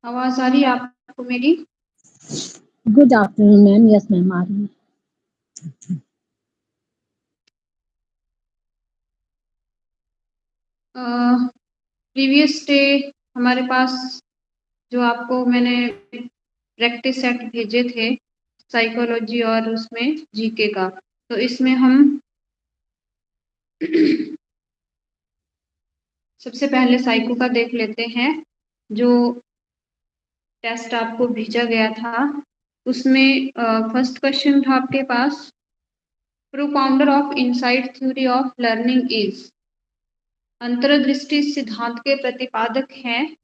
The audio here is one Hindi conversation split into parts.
आवाज आ रही है आपको मेरी? Good afternoon ma'am. Yes ma'am, आ रही है। प्रीवियस डे हमारे पास जो आपको मैंने प्रैक्टिस सेट भेजे थे साइकोलॉजी और उसमें जीके का, तो इसमें हम सबसे पहले साइको का देख लेते हैं। जो टेस्ट आपको भेजा गया था उसमें फर्स्ट क्वेश्चन था आपके पास, propounder of insight theory of learning is, अंतर्दृष्टि सिद्धांत के प्रतिपादक हैं।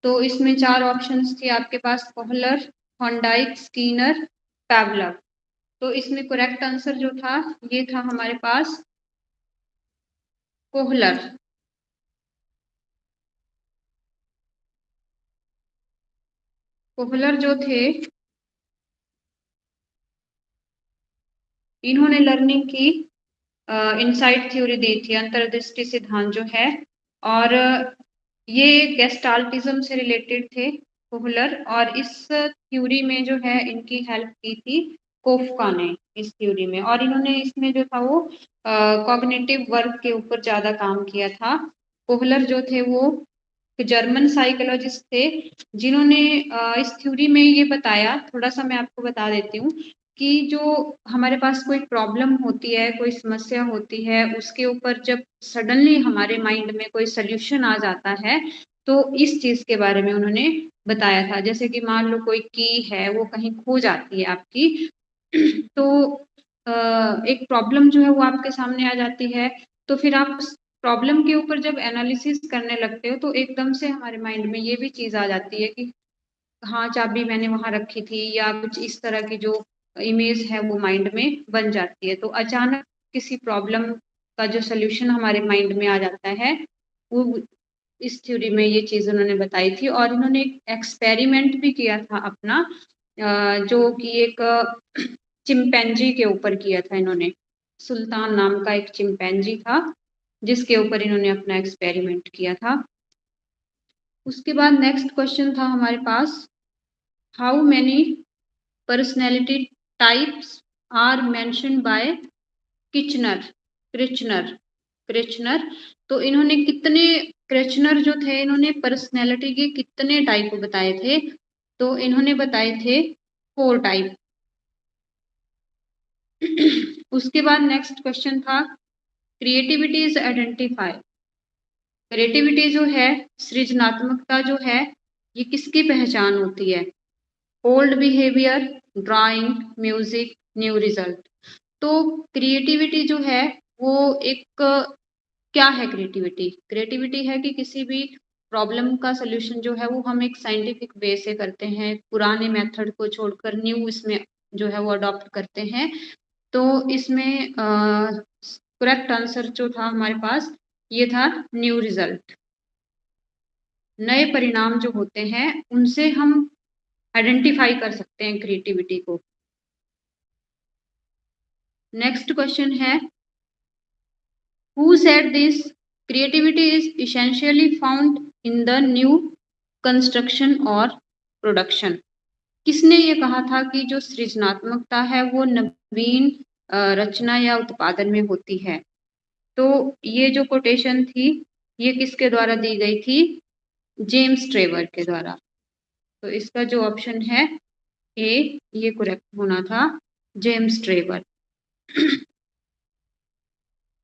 तो इसमें 4 ऑप्शंस थी आपके पास, कोहलर, थॉर्नडाइक, स्कीनर, पैवलव। तो इसमें करेक्ट आंसर जो था ये था हमारे पास कोहलर। कोहलर जो थे इन्होंने लर्निंग की इनसाइट थ्योरी दी थी, अंतर्दृष्टि सिद्धांत जो है। और ये गेस्टाल्टिज्म से रिलेटेड थे कोहलर, और इस थ्योरी में जो है इनकी हेल्प की थी कोफका ने इस थ्योरी में। और इन्होंने इसमें जो था वो कॉग्निटिव वर्क के ऊपर ज्यादा काम किया था। कोहलर जो थे वो जर्मन साइकोलॉजिस्ट थे जिन्होंने इस थ्योरी में ये बताया, थोड़ा सा मैं आपको बता देती हूँ कि जो हमारे पास कोई प्रॉब्लम होती है, कोई समस्या होती है, उसके ऊपर जब सडनली हमारे माइंड में कोई सोल्यूशन आ जाता है तो इस चीज के बारे में उन्होंने बताया था। जैसे कि मान लो कोई की है वो कहीं खो जाती है आपकी, तो एक प्रॉब्लम जो है वो आपके सामने आ जाती है, तो फिर आप प्रॉब्लम के ऊपर जब एनालिसिस करने लगते हो तो एकदम से हमारे माइंड में ये भी चीज आ जाती है कि हाँ चाबी मैंने वहां रखी थी, या कुछ इस तरह की जो इमेज है वो माइंड में बन जाती है। तो अचानक किसी प्रॉब्लम का जो सोल्यूशन हमारे माइंड में आ जाता है, वो इस थ्योरी में ये चीज उन्होंने बताई थी। और इन्होंने एक एक्सपेरिमेंट भी किया था अपना, जो कि एक चिंपैंजी के ऊपर किया था इन्होंने। सुल्तान नाम का एक चिंपैंजी था जिसके ऊपर इन्होंने अपना एक्सपेरिमेंट किया था। उसके बाद नेक्स्ट क्वेश्चन था हमारे पास, how many personality types are mention by Kretschmer Kretschmer Kretschmer. तो इन्होंने कितने, क्रिचनर जो थे इन्होंने पर्सनैलिटी के कितने टाइप बताए थे? तो इन्होंने बताए थे 4 टाइप। उसके बाद नेक्स्ट क्वेश्चन था, क्रिएटिविटी इज आइडेंटिफाई। क्रिएटिविटी जो है, सृजनात्मकता जो है, ये किसकी पहचान होती है? Old behaviour, drawing, music, new result. तो क्रिएटिविटी जो है वो एक, क्या है क्रिएटिविटी? क्रिएटिविटी है कि किसी भी प्रॉब्लम का सोल्यूशन जो है वो हम एक साइंटिफिक वे से करते हैं, पुराने मेथड को छोड़कर न्यू इसमें जो है वो अडॉप्ट करते हैं। तो इसमें करेक्ट आंसर जो था हमारे पास ये था न्यू रिजल्ट। नए परिणाम जो होते हैं उनसे हम आइडेंटिफाई कर सकते हैं क्रिएटिविटी को। नेक्स्ट क्वेश्चन है, who said this, creativity is essentially found in the new construction और प्रोडक्शन। किसने ये कहा था कि जो सृजनात्मकता है वो नवीन रचना या उत्पादन में होती है? तो ये जो कोटेशन थी ये किसके द्वारा दी गई थी? जेम्स ट्रेवर के द्वारा। तो इसका जो ऑप्शन है ए, ये करेक्ट होना था, जेम्स ट्रेवर।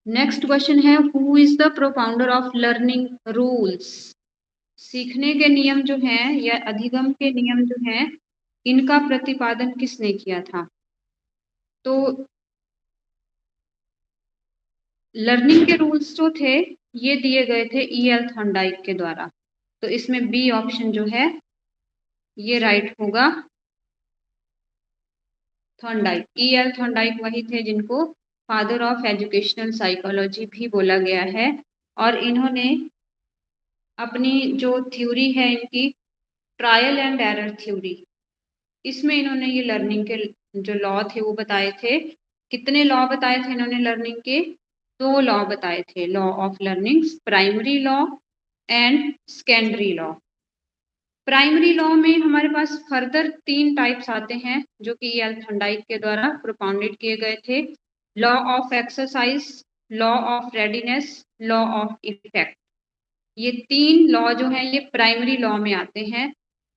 नेक्स्ट क्वेश्चन है, who is the propounder of learning rules. सीखने के नियम जो हैं या अधिगम के नियम जो हैं, इनका प्रतिपादन किसने किया था? तो लर्निंग के रूल्स जो थे ये दिए गए थे E.L. थॉर्नडाइक के द्वारा। तो इसमें बी ऑप्शन जो है ये राइट होगा, थॉर्नडाइक। E.L. थॉर्नडाइक वही थे जिनको फादर ऑफ एजुकेशनल साइकोलॉजी भी बोला गया है। और इन्होंने अपनी जो थ्योरी है इनकी, ट्रायल एंड एरर थ्योरी, इसमें इन्होंने ये लर्निंग के जो लॉ थे वो बताए थे। कितने लॉ बताए थे इन्होंने लर्निंग के? 2 लॉ बताए थे, law of learning, primary law and secondary law. Primary law में हमारे पास फर्दर 3 टाइप्स आते हैं जो कि एल थॉर्नडाइक के द्वारा प्रोपाउंडेड किए गए थे। Law of exercise, law of readiness, law of effect. ये 3 लॉ जो है ये प्राइमरी लॉ में आते हैं।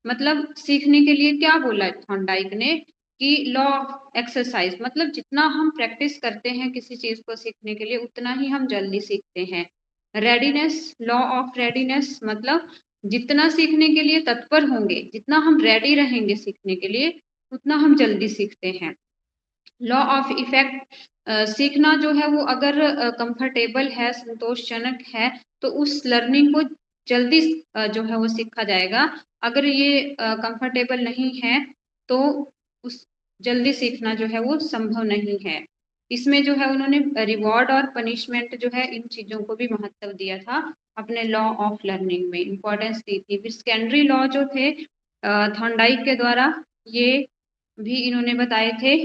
मतलब सीखने के लिए क्या बोला थॉर्नडाइक ने कि लॉ ऑफ एक्सरसाइज मतलब जितना हम प्रैक्टिस करते हैं किसी चीज को सीखने के लिए उतना ही हम जल्दी सीखते हैं। रेडीनेस, लॉ ऑफ रेडीनेस मतलब जितना सीखने के लिए तत्पर होंगे, जितना हम रेडी रहेंगे सीखने के लिए उतना हम जल्दी सीखते हैं। लॉ ऑफ इफेक्ट, सीखना जो है वो अगर कंफर्टेबल है, संतोषजनक है तो उस लर्निंग को जल्दी जो है वो सीखा जाएगा। अगर ये कंफर्टेबल नहीं है तो उस जल्दी सीखना जो है वो संभव नहीं है। इसमें जो है उन्होंने रिवॉर्ड और पनिशमेंट जो है इन चीजों को भी महत्व दिया था, अपने लॉ ऑफ लर्निंग में इंपॉर्टेंस दी थी। फिर सेकेंडरी लॉ जो थे थॉर्नडाइक के द्वारा ये भी इन्होंने बताए थे।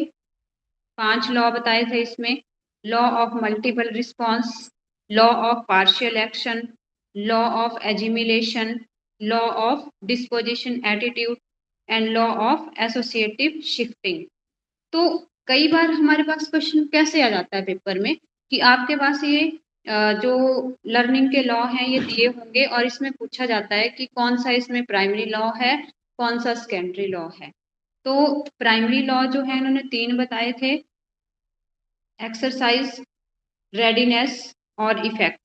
5 लॉ बताए थे इसमें। Law of multiple response, law of partial action, law of assimilation, law of disposition attitude and law of associative shifting. तो कई बार हमारे पास क्वेश्चन कैसे आ जाता है पेपर में कि आपके पास ये जो लर्निंग के लॉ हैं ये दिए होंगे और इसमें पूछा जाता है कि कौन सा इसमें प्राइमरी लॉ है, कौन सा सेकेंडरी लॉ है। तो प्राइमरी लॉ जो है इन्होंने 3 बताए थे, एक्सरसाइज, रेडीनेस और इफेक्ट।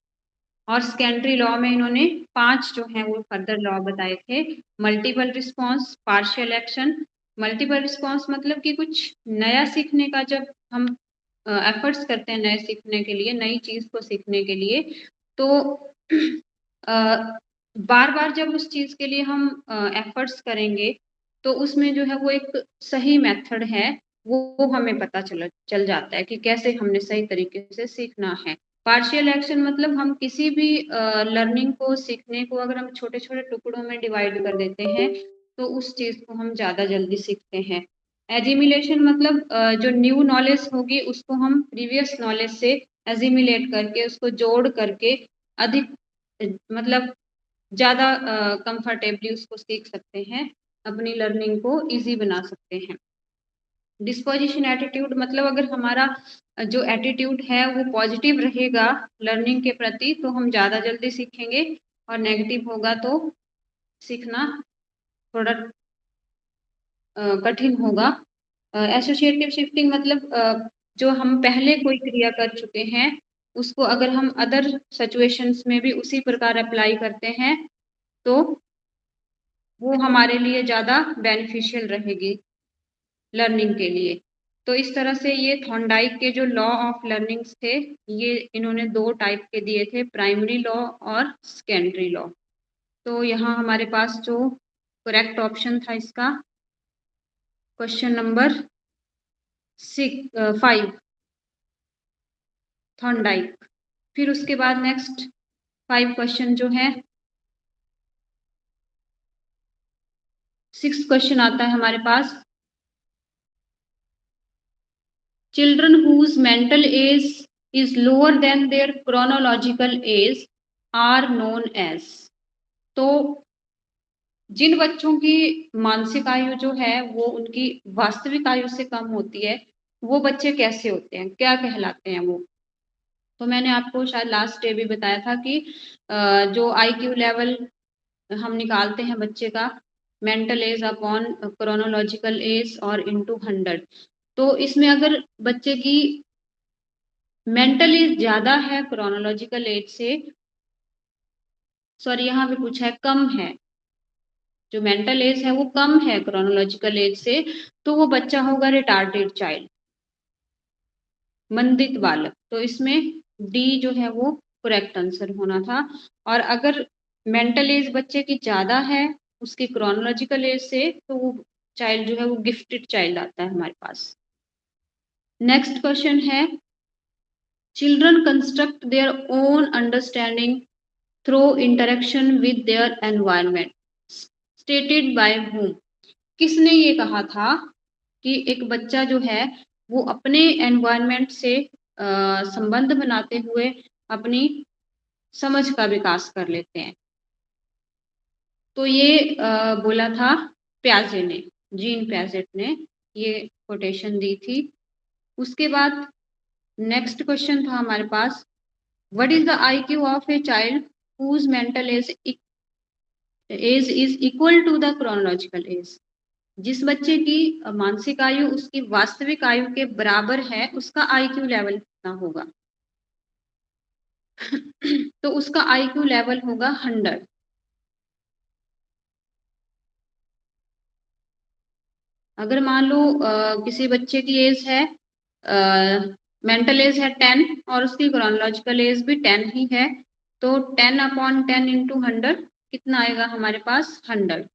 और सेकेंडरी लॉ में इन्होंने 5 जो हैं वो फर्दर लॉ बताए थे। Multiple response, partial action. Multiple response मतलब कि कुछ नया सीखने का जब हम एफर्ट्स करते हैं नए सीखने के लिए, नई चीज को सीखने के लिए, तो बार बार जब उस चीज के लिए हम एफर्ट्स करेंगे तो उसमें जो है वो एक सही मेथड है वो हमें पता चल जाता है कि कैसे हमने सही तरीके से सीखना है। पार्शियल एक्शन मतलब हम किसी भी लर्निंग को, सीखने को अगर हम छोटे छोटे टुकड़ों में डिवाइड कर देते हैं तो उस चीज को हम ज्यादा जल्दी सीखते हैं। एजिमिलेशन मतलब जो न्यू नॉलेज होगी उसको हम प्रीवियस नॉलेज से एजिमिलेट करके, उसको जोड़ करके अधिक मतलब ज्यादा कंफर्टेबली उसको सीख सकते हैं, अपनी लर्निंग को इजी बना सकते हैं। डिस्पोजिशन एटीट्यूड मतलब अगर हमारा जो एटीट्यूड है वो पॉजिटिव रहेगा लर्निंग के प्रति तो हम ज़्यादा जल्दी सीखेंगे, और नेगेटिव होगा तो सीखना थोड़ा कठिन होगा। एसोसिएटिव शिफ्टिंग मतलब जो हम पहले कोई क्रिया कर चुके हैं उसको अगर हम अदर सिचुएशंस में भी उसी प्रकार अप्लाई करते हैं तो वो हमारे लिए ज़्यादा बेनिफिशियल रहेगी लर्निंग के लिए। तो इस तरह से ये थॉर्नडाइक के जो लॉ ऑफ लर्निंग्स थे ये इन्होंने 2 टाइप के दिए थे, प्राइमरी लॉ और सेकेंडरी लॉ। तो यहाँ हमारे पास जो करेक्ट ऑप्शन था इसका क्वेश्चन नंबर 5 थॉर्नडाइक। फिर उसके बाद नेक्स्ट 5 क्वेश्चन जो है 6 क्वेश्चन आता है हमारे पास। Children whose mental age is lower than their chronological age are known as। तो जिन बच्चों की मानसिक आयु जो है वो उनकी वास्तविक आयु से कम होती है वो बच्चे कैसे होते हैं, क्या कहलाते हैं वो। तो मैंने आपको शायद लास्ट डे भी बताया था कि जो IQ लेवल हम निकालते हैं बच्चे का, mental as upon chronological age और इनटू 100। तो इसमें अगर बच्चे की मेंटल एज ज्यादा है क्रोनोलॉजिकल एज से, सॉरी यहाँ पे पूछा है कम है, जो मेंटल एज है वो कम है क्रोनोलॉजिकल एज से, तो वो बच्चा होगा रिटार्डेड चाइल्ड, मंदित बालक। तो इसमें डी जो है वो करेक्ट आंसर होना था। और अगर मेंटल एज बच्चे की ज्यादा है उसकी क्रोनोलॉजिकल एज से तो वो चाइल्ड जो है वो गिफ्टेड चाइल्ड आता है हमारे पास। नेक्स्ट क्वेश्चन है children construct their own understanding through interaction with their environment stated by whom। किसने ये कहा था कि एक बच्चा जो है वो अपने एनवायरनमेंट से संबंध बनाते हुए अपनी समझ का विकास कर लेते हैं। तो ये बोला था प्याजे ने, जीन प्याजेट ने ये कोटेशन दी थी। उसके बाद नेक्स्ट क्वेश्चन था हमारे पास, what is the IQ of a child whose mental age is equal to the chronological age. जिस बच्चे की मानसिक आयु उसकी वास्तविक आयु के बराबर है, उसका IQ लेवल कितना होगा? तो उसका IQ लेवल होगा 100। अगर मान लो किसी बच्चे की एज है, मेंटल एज है 10 और उसकी क्रोनोलॉजिकल एज भी 10 ही है, तो 10/10 इंटू 100 कितना आएगा हमारे पास? 100।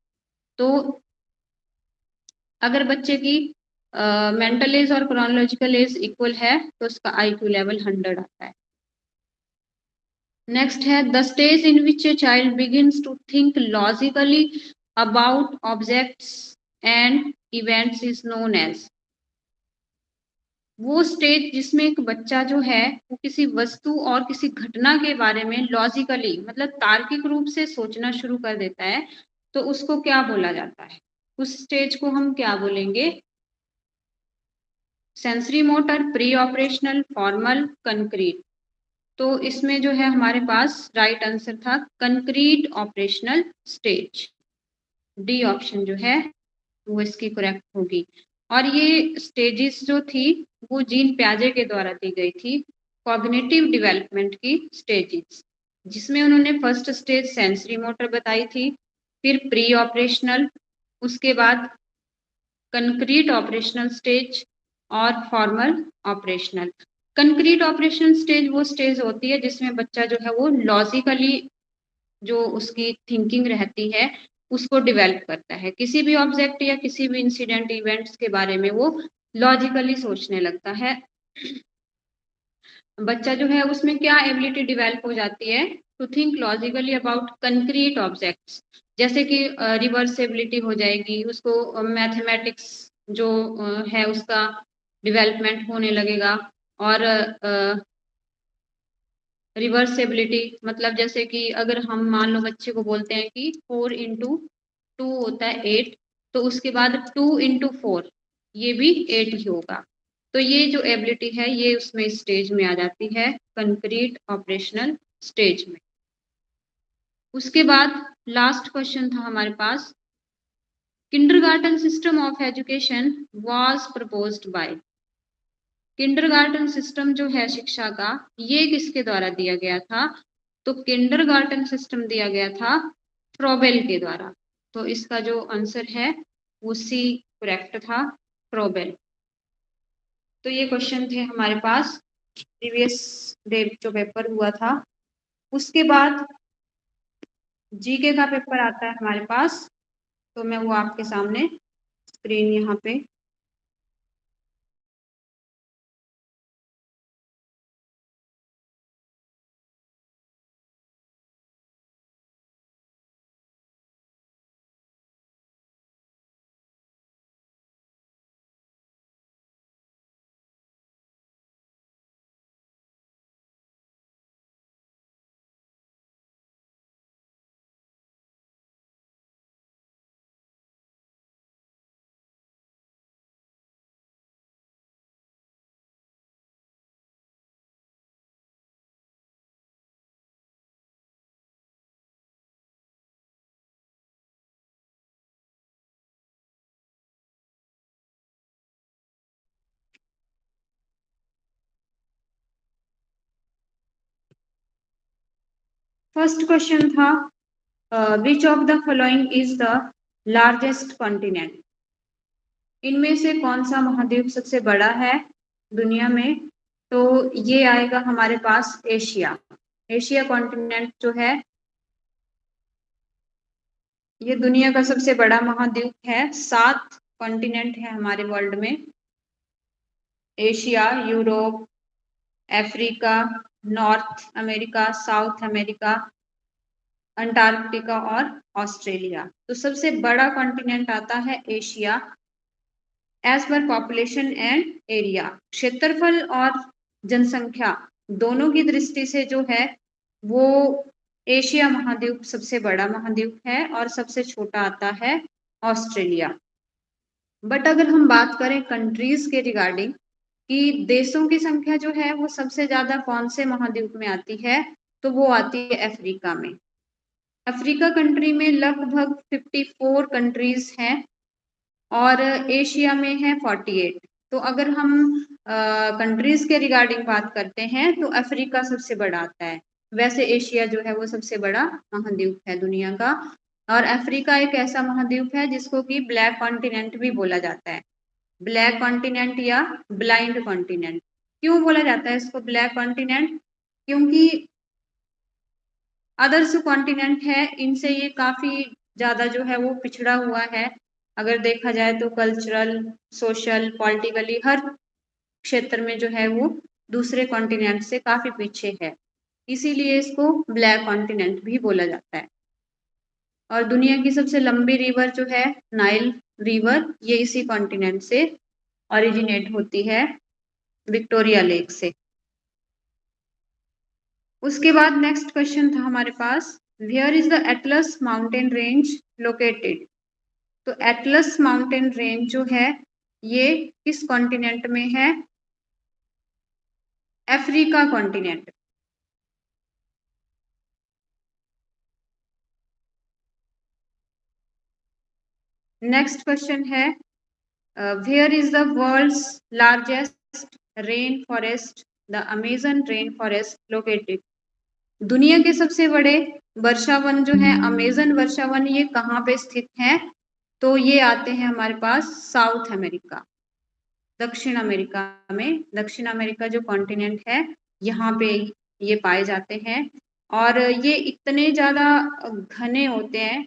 तो अगर बच्चे की मेंटल एज और क्रोनोलॉजिकल एज इक्वल है तो उसका IQ लेवल 100 आता है। नेक्स्ट है, the stage in which a child begins to think logically about objects and events is known as. वो स्टेज जिसमें एक बच्चा जो है वो किसी वस्तु और किसी घटना के बारे में लॉजिकली मतलब तार्किक रूप से सोचना शुरू कर देता है, तो उसको क्या बोला जाता है? उस स्टेज को हम क्या बोलेंगे? Sensory motor, pre operational, formal, concrete. तो इसमें जो है हमारे पास राइट आंसर था concrete operational stage. D option जो है वो इसकी करेक्ट होगी। और ये स्टेजेस जो थी वो जीन प्याजे के द्वारा दी गई थी, कॉग्निटिव डेवलपमेंट की स्टेजेस, जिसमें उन्होंने फर्स्ट स्टेज सेंसरी मोटर बताई थी, फिर प्री ऑपरेशनल, उसके बाद कंक्रीट ऑपरेशनल स्टेज और formal operational. Concrete operational stage वो स्टेज होती है जिसमें बच्चा जो है वो लॉजिकली जो उसकी थिंकिंग रहती है उसको डेवलप करता है, किसी भी ऑब्जेक्ट या किसी भी इंसिडेंट इवेंट्स के बारे में वो लॉजिकली सोचने लगता है। बच्चा जो है उसमें क्या एबिलिटी डेवलप हो जाती है? To think logically about concrete objects, जैसे कि रिवर्सिबिलिटी हो जाएगी, उसको मैथमेटिक्स जो है उसका डेवलपमेंट होने लगेगा। और रिवर्सिबिलिटी मतलब जैसे कि अगर हम मान लो बच्चे को बोलते हैं कि 4 × 2 होता है 8, तो उसके बाद 2 × 4 ये भी 8 ही होगा। तो ये जो एबिलिटी है ये उसमें स्टेज में आ जाती है, कंक्रीट ऑपरेशनल स्टेज में। उसके बाद लास्ट क्वेश्चन था हमारे पास, kindergarten system of education was proposed by. Kindergarten system जो है शिक्षा का, ये किसके द्वारा दिया गया था? तो किंडरगार्टन सिस्टम दिया गया था फ्रोबेल के द्वारा। तो इसका जो आंसर है वो सी करेक्ट था, फ्रोबेल। तो ये क्वेश्चन थे हमारे पास प्रीवियस डे जो पेपर हुआ था। उसके बाद जीके का पेपर आता है हमारे पास, तो मैं वो आपके सामने स्क्रीन यहाँ पे फर्स्ट क्वेश्चन था, which of the following is the largest continent. इनमें से कौन सा महाद्वीप सबसे बड़ा है दुनिया में? तो ये आएगा हमारे पास एशिया। एशिया कॉन्टिनेंट जो है ये दुनिया का सबसे बड़ा महाद्वीप है। 7 कॉन्टिनेंट है हमारे वर्ल्ड में, Asia, Europe, Africa, North America, South America, Antarctica और ऑस्ट्रेलिया। तो सबसे बड़ा कॉन्टिनेंट आता है Asia as per population and area. क्षेत्रफल और जनसंख्या दोनों की दृष्टि से जो है वो एशिया महाद्वीप सबसे बड़ा महाद्वीप है और सबसे छोटा आता है ऑस्ट्रेलिया। बट अगर हम बात करें कंट्रीज के रिगार्डिंग कि देशों की संख्या जो है वो सबसे ज्यादा कौन से महाद्वीप में आती है, तो वो आती है अफ्रीका में। अफ्रीका कंट्री में लगभग 54 कंट्रीज हैं और एशिया में है 48। तो अगर हम कंट्रीज के रिगार्डिंग बात करते हैं तो अफ्रीका सबसे बड़ा आता है। वैसे एशिया जो है वो सबसे बड़ा महाद्वीप है दुनिया का, और अफ्रीका एक ऐसा महाद्वीप है जिसको कि ब्लैक कॉन्टिनेंट भी बोला जाता है। ब्लैक कॉन्टिनेंट या ब्लाइंड कॉन्टिनेंट। क्यों बोला जाता है इसको ब्लैक कॉन्टिनेंट? क्योंकि अदर्स कॉन्टिनेंट है इनसे ये काफी ज्यादा जो है वो पिछड़ा हुआ है। अगर देखा जाए तो कल्चरल, सोशल, पॉलिटिकली हर क्षेत्र में जो है वो दूसरे कॉन्टिनेंट से काफी पीछे है, इसीलिए इसको ब्लैक कॉन्टिनेंट भी बोला जाता है। और दुनिया की सबसे लंबी रिवर जो है नाइल रिवर, ये इसी कॉन्टिनेंट से ओरिजिनेट होती है, विक्टोरिया लेक से। उसके बाद नेक्स्ट क्वेश्चन था हमारे पास, where is the atlas mountain range located? तो एटलस माउंटेन रेंज जो है ये किस कॉन्टिनेंट में है? Africa continent. नेक्स्ट क्वेश्चन है, where is the world's largest rain forest, the Amazon rain forest located? दुनिया के सबसे बड़े वर्षा वन जो है अमेजन वर्षा वन, ये कहाँ पे स्थित है? तो ये आते हैं हमारे पास साउथ अमेरिका, दक्षिण अमेरिका में। दक्षिण अमेरिका जो कॉन्टिनेंट है यहाँ पे ये पाए जाते हैं, और ये इतने ज्यादा घने होते हैं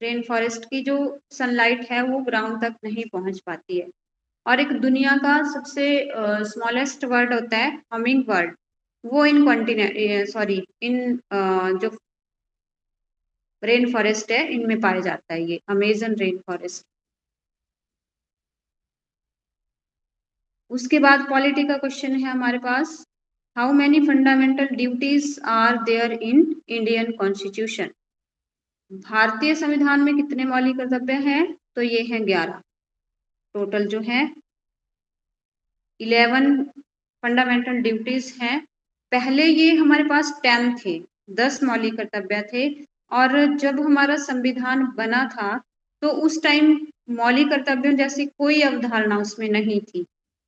रेन फॉरेस्ट की, जो सनलाइट है वो ग्राउंड तक नहीं पहुंच पाती है। और एक दुनिया का सबसे स्मॉलेस्ट बर्ड होता है हमिंग बर्ड, वो इन कॉन्टिनेंट सॉरी इन जो रेन फॉरेस्ट है इनमें पाया जाता है, ये अमेजन रेन फॉरेस्ट। उसके बाद पॉलिटी का क्वेश्चन है हमारे पास, how many fundamental duties are there in Indian constitution? भारतीय संविधान में कितने मौलिक कर्तव्य हैं? तो ये हैं 11। टोटल जो है 11 फंडामेंटल ड्यूटीज हैं। पहले ये हमारे पास 10 थे, 10 मौलिक कर्तव्य थे। और जब हमारा संविधान बना था तो उस टाइम मौलिक कर्तव्यों जैसी कोई अवधारणा उसमें नहीं थी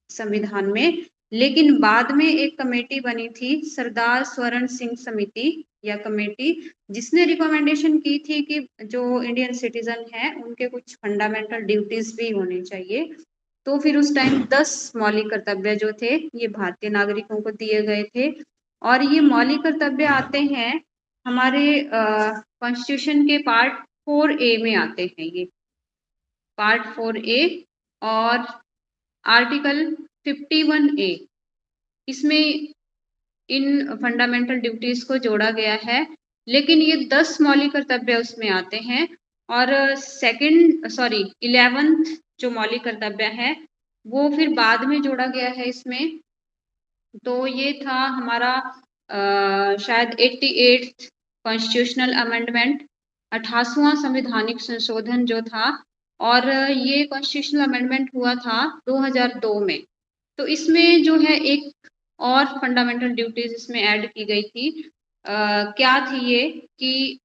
संविधान में। लेकिन बाद में एक कमेटी बनी थी, सरदार स्वर्ण सिंह समिति या कमेटी, जिसने रिकमेंडेशन की थी कि जो इंडियन सिटीजन है उनके कुछ फंडामेंटल ड्यूटीज भी होने चाहिए। तो फिर उस टाइम 10 मौलिक कर्तव्य जो थे ये भारतीय नागरिकों को दिए गए थे। और ये मौलिक कर्तव्य आते हैं हमारे कॉन्स्टिट्यूशन के पार्ट 4A में आते हैं, ये पार्ट 4A और आर्टिकल 51A, इसमें इन फंडामेंटल ड्यूटीज को जोड़ा गया है। लेकिन ये 10 मौलिक कर्तव्य उसमें आते हैं, और 11th जो मौलिक कर्तव्य है वो फिर बाद में जोड़ा गया है इसमें। तो ये था हमारा शायद 88th कॉन्स्टिट्यूशनल अमेंडमेंट, 88वां संवैधानिक संशोधन जो था। और ये कॉन्स्टिट्यूशनल अमेंडमेंट हुआ था 2002 में। तो इसमें जो है एक और फंडामेंटल ड्यूटीज इसमें ऐड की गई थी। क्या थी ये कि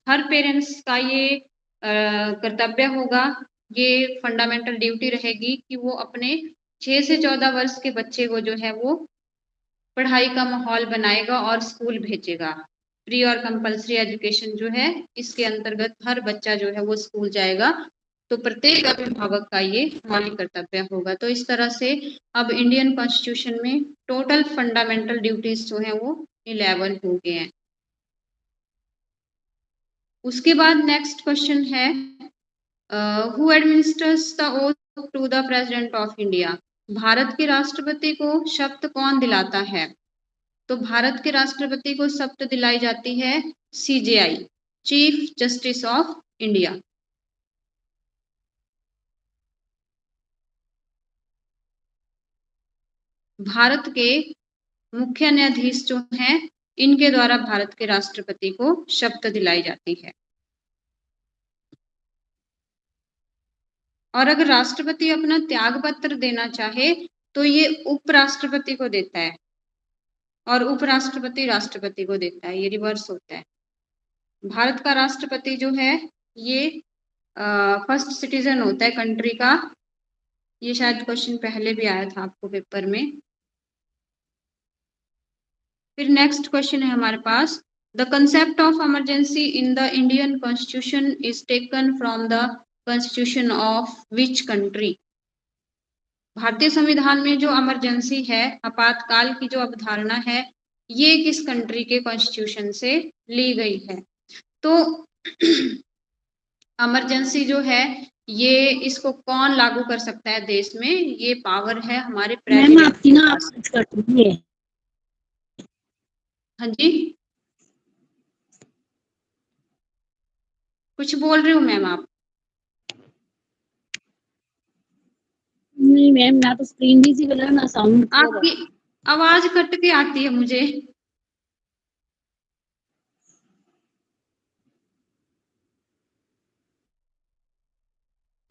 हर पेरेंट्स का ये कर्तव्य होगा, ये फंडामेंटल ड्यूटी रहेगी कि वो अपने 6 से 14 वर्ष के बच्चे को जो है वो पढ़ाई का माहौल बनाएगा और स्कूल भेजेगा। फ्री और कंपल्सरी एजुकेशन जो है इसके अंतर्गत हर बच्चा जो है वो स्कूल जाएगा। तो प्रत्येक अभिभावक का ये मौलिक कर्तव्य होगा। तो इस तरह से अब इंडियन कॉन्स्टिट्यूशन में टोटल फंडामेंटल ड्यूटीज जो है वो 11 हो गए हैं। उसके बाद नेक्स्ट क्वेश्चन है, who administers the oath to the president of India? भारत के राष्ट्रपति को शपथ कौन दिलाता है? तो भारत के राष्ट्रपति को शपथ दिलाई जाती है CJI, chief justice of India. भारत के मुख्य न्यायाधीश जो हैं इनके द्वारा भारत के राष्ट्रपति को शपथ दिलाई जाती है। और अगर राष्ट्रपति अपना त्याग पत्र देना चाहे तो ये उपराष्ट्रपति को देता है और उपराष्ट्रपति राष्ट्रपति को देता है, ये रिवर्स होता है। भारत का राष्ट्रपति जो है ये फर्स्ट सिटीजन होता है कंट्री का। ये शायद क्वेश्चन पहले भी आया था आपको पेपर में। फिर नेक्स्ट क्वेश्चन है हमारे पास, the concept of emergency in the Indian constitution is taken from the constitution of which country. भारतीय संविधान में जो इमरजेंसी है, आपातकाल की जो अवधारणा है, ये किस कंट्री के कॉन्स्टिट्यूशन से ली गई है। तो इमरजेंसी जो है ये इसको कौन लागू कर सकता है देश में, ये पावर है हमारे प्रेसिडेंट। मैम आपकी ना आवाज कट रही है। हाँ जी, कुछ बोल रहे हो मैम आप? नहीं मैम, ना तो स्क्रीन विजिबल है ना साउंड। आपकी आवाज कट के आती है मुझे।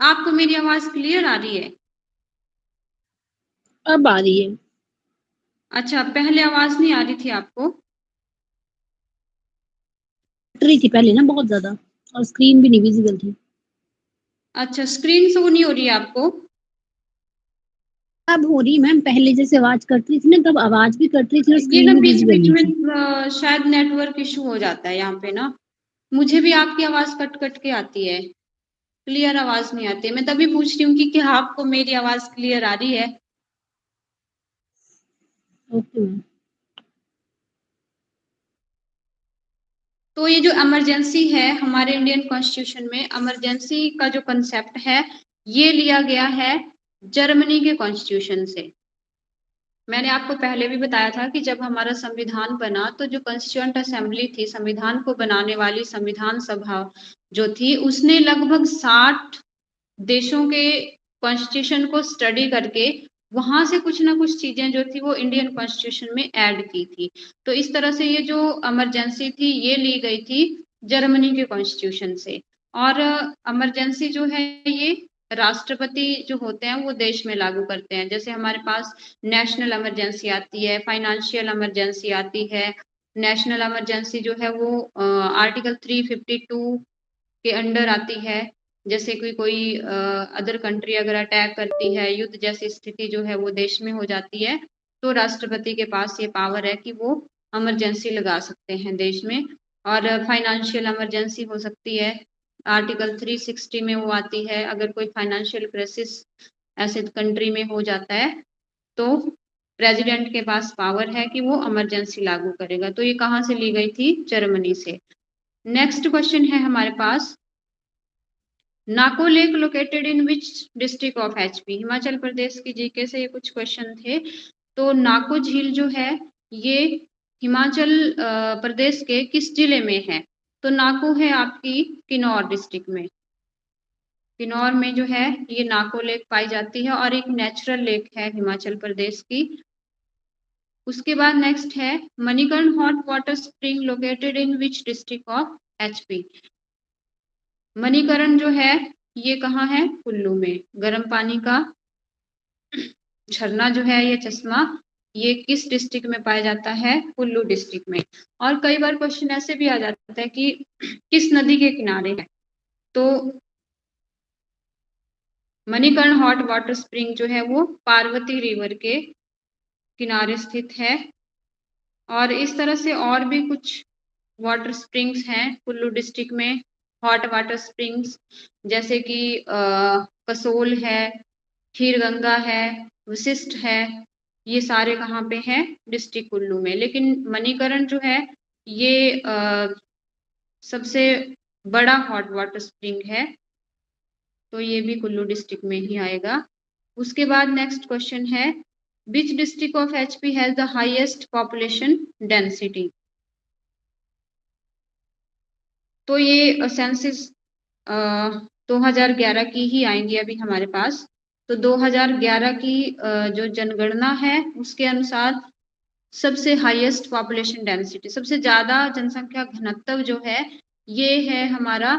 आपको मेरी आवाज क्लियर आ रही है? अब आ रही है। अच्छा, पहले आवाज नहीं आ रही थी आपको? कट रही थी पहले ना बहुत ज्यादा, और स्क्रीन भी नहीं विजिबल थी। अच्छा, स्क्रीन शो नहीं हो रही है आपको? अब हो रही मैम, पहले जैसे आवाज कट रही थी ना, तब आवाज भी कट रही थी और ये स्क्रीन ना भी बीच विजिबल बीच नहीं में थी। शायद नेटवर्क इशू हो जाता है यहाँ पे ना। मुझे भी आपकी आवाज कट कट के आती है, क्लियर आवाज नहीं आती है। मैं तभी पूछ रही हूँ कि क्या आपको मेरी आवाज क्लियर आ रही है? Okay ma'am. तो ये जो इमरजेंसी है हमारे इंडियन कॉन्स्टिट्यूशन में, इमरजेंसी का जो कंसेप्ट है ये लिया गया है जर्मनी के कॉन्स्टिट्यूशन से। मैंने आपको पहले भी बताया था कि जब हमारा संविधान बना तो जो कॉन्स्टिट्यूएंट असेंबली थी, संविधान को बनाने वाली संविधान सभा जो थी, उसने लगभग 60 देशों के कॉन्स्टिट्यूशन को स्टडी करके वहां से कुछ ना कुछ चीजें जो थी वो इंडियन कॉन्स्टिट्यूशन में ऐड की थी। तो इस तरह से ये जो इमरजेंसी थी ये ली गई थी जर्मनी के कॉन्स्टिट्यूशन से। और इमरजेंसी जो है ये राष्ट्रपति जो होते हैं वो देश में लागू करते हैं। जैसे हमारे पास नेशनल इमरजेंसी आती है, फाइनेंशियल इमरजेंसी आती है। नेशनल इमरजेंसी जो है वो आर्टिकल 352 के अंडर आती है। जैसे कोई अदर कंट्री अगर अटैक करती है, युद्ध जैसी स्थिति जो है वो देश में हो जाती है, तो राष्ट्रपति के पास ये पावर है कि वो इमरजेंसी लगा सकते हैं देश में। और फाइनेंशियल इमरजेंसी हो सकती है, आर्टिकल 360 में वो आती है। अगर कोई फाइनेंशियल क्राइसिस ऐसे कंट्री में हो जाता है तो प्रेसिडेंट के पास पावर है कि वो इमरजेंसी लागू करेगा। तो ये कहाँ से ली गई थी? जर्मनी से। नेक्स्ट क्वेश्चन है हमारे पास, Nako lake located in which district of HP. Himachal Pradesh की जीके से ये कुछ क्वेश्चन थे। तो नाको झील जो है ये हिमाचल प्रदेश के किस जिले में है? तो नाको है आपकी किन्नौर डिस्ट्रिक्ट में। किन्नौर में जो है ये नाको लेक पाई जाती है और एक नेचुरल लेक है हिमाचल प्रदेश की। उसके बाद नेक्स्ट है, Manikaran hot water spring located in which district of HP. Manikaran जो है ये कहाँ है? कुल्लू में। गर्म पानी का झरना जो है ये चश्मा, ये किस डिस्ट्रिक्ट में पाया जाता है? कुल्लू डिस्ट्रिक्ट में। और कई बार क्वेश्चन ऐसे भी आ जाता है कि किस नदी के किनारे है? तो मणिकर्ण हॉट वाटर स्प्रिंग जो है वो पार्वती रिवर के किनारे स्थित है। और इस तरह से और भी कुछ वाटर स्प्रिंग्स हैं कुल्लू डिस्ट्रिक्ट में, हॉट वाटर स्प्रिंग्स, जैसे कि कसोल है, खीरगंगा है, वशिष्ठ है। ये सारे कहाँ पे हैं? डिस्ट्रिक्ट कुल्लू में। लेकिन मणिकरण जो है ये सबसे बड़ा हॉट वाटर स्प्रिंग है, तो ये भी कुल्लू डिस्ट्रिक्ट में ही आएगा। उसके बाद नेक्स्ट क्वेश्चन है, विच district of HP has the highest population density. तो ये सेंसिस 2011 की ही आएंगी अभी हमारे पास। तो 2011 की जो जनगणना है उसके अनुसार सबसे हाईएस्ट पॉपुलेशन डेंसिटी, सबसे ज्यादा जनसंख्या घनत्व जो है ये है हमारा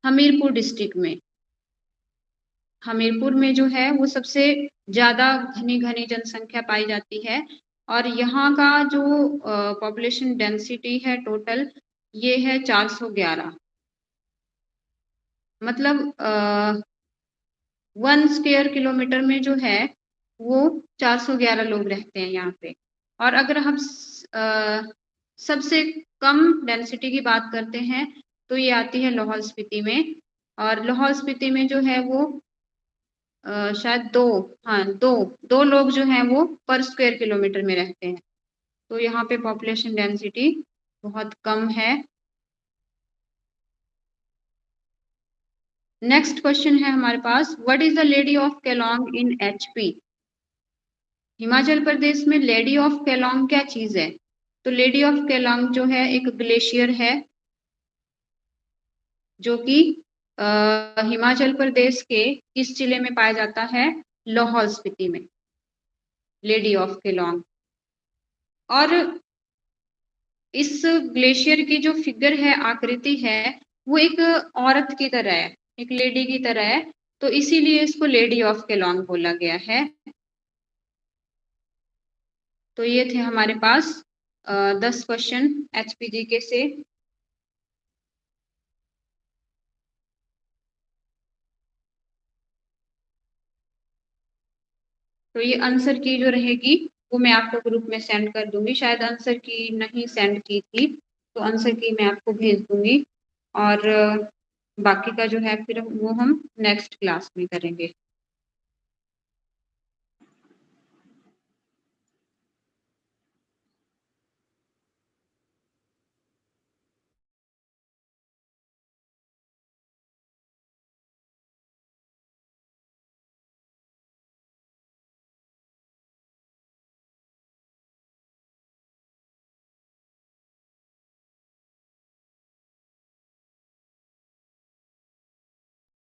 हमीरपुर डिस्ट्रिक्ट में। हमीरपुर में जो है वो सबसे ज्यादा घनी जनसंख्या पाई जाती है और यहाँ का जो पॉपुलेशन डेंसिटी है टोटल ये है 411। मतलब 1 स्क्वायर किलोमीटर में जो है वो 411 लोग रहते हैं यहाँ पे। और अगर हम सबसे कम डेंसिटी की बात करते हैं तो ये आती है लाहौल स्पीति में, और लाहौल स्पीति में जो है वो शायद दो लोग जो हैं वो पर स्क्वायर किलोमीटर में रहते हैं। तो यहाँ पे पॉपुलेशन डेंसिटी बहुत कम है। नेक्स्ट क्वेश्चन है हमारे पास, what is the lady of Keylong in HP? Himachal Pradesh में लेडी ऑफ केलोंग क्या चीज है? तो लेडी ऑफ केलोंग जो है एक ग्लेशियर है जो कि हिमाचल प्रदेश के किस जिले में पाया जाता है? लाहौल स्पीति में, लेडी ऑफ केलोंग। और इस ग्लेशियर की जो फिगर है, आकृति है, वो एक औरत की तरह है, एक लेडी की तरह है, तो इसीलिए इसको लेडी ऑफ केलोंग बोला गया है। तो ये थे हमारे पास 10 क्वेश्चन HPGK से। तो ये आंसर की जो रहेगी वो मैं आपको ग्रुप में सेंड कर दूंगी, शायद आंसर की नहीं सेंड की थी तो आंसर की मैं आपको भेज दूंगी, और बाकी का जो है फिर वो हम नेक्स्ट क्लास में करेंगे।